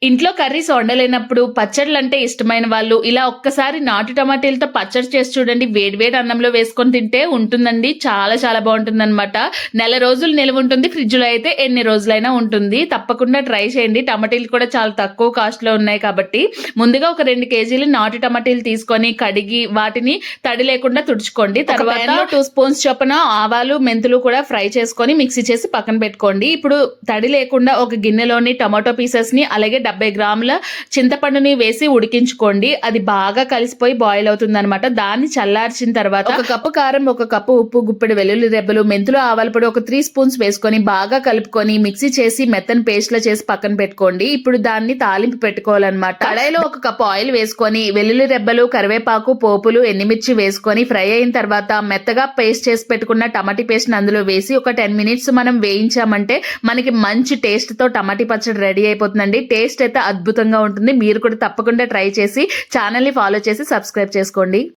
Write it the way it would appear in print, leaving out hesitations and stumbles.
ఇంట్లో కర్రీస్ వండలేనప్పుడు పచ్చడ్లంటే ఇష్టమైన వాళ్ళు ఇలా ఒక్కసారి నాటు టమాటీలతో పచ్చడి చేసి చూడండి. వేడివేడి అన్నంలో వేసుకొని తింటే ఉంటుందండి. చాలా చాలా బాగుంటుందన్నమాట. నెల రోజులు నిల్వ ఉంటుంది. ఫ్రిడ్జ్‌లో అయితే ఎన్ని రోజులైనా ఉంటుంది. తప్పకుండా ట్రై చేయండి. టమాటీలు కూడా చాలా తక్కువ కాస్ట్‌లో ఉన్నాయి కాబట్టి. ముందుగా ఒక 2 కేజీలు నాటు టమాటీలు తీసుకొని కడిగి వాటిని తడి లేకుండా తుడుచుకోండి. తర్వాత 2 స్పూన్స్ చొప్పున ఆవాలు, మెంతులు కూడా ఫ్రై చేసుకొని మిక్సీ చేసి పక్కన పెట్టుకోండి. ఇప్పుడు తడి లేకుండా ఒక గిన్నెలోని టమాటో పీసెస్‌ని అలాగే 70 గ్రాముల చింతపండుని వేసి ఉడికించుకోండి. అది బాగా కలిసిపోయి బాయిల్ అవుతుందన్నమాట. దాన్ని చల్లార్చిన తర్వాత ఒక కప్పు కారం, ఒక కప్పు ఉప్పు, గుప్పెడు వెల్లుల్లి రెబ్బలు, మెంతులు, ఆవాల పొడి ఒక 3 స్పూన్స్ వేసుకొని బాగా కలుపుకొని మిక్సీ చేసి మెత్తని పేస్ట్ లా చేసి పక్కన పెట్టుకోండి. ఇప్పుడు దాన్ని తాలింపు పెట్టుకోవాలన్నమాట. కడాయిలో ఒక కప్పు ఆయిల్ వేసుకొని వెల్లుల్లి రెబ్బలు, కరివేపాకు, పోపులు, ఎండుమిర్చి వేసుకొని ఫ్రై అయిన తర్వాత మెత్తగా పేస్ట్ చేసి పెట్టుకున్న టమాటీ పేస్ట్ ని అందులో వేసి ఒక 10 మినిట్స్ మనం వేయించామంటే మనకి మంచి టేస్ట్ తో టమాటీ పచ్చడి రెడీ అయిపోతుందండి. టేస్ట్ అయితే అద్భుతంగా ఉంటుంది. మీరు కూడా తప్పకుండా ట్రై చేసి ఛానల్ ని ఫాలో చేసి సబ్స్క్రైబ్ చేసుకోండి.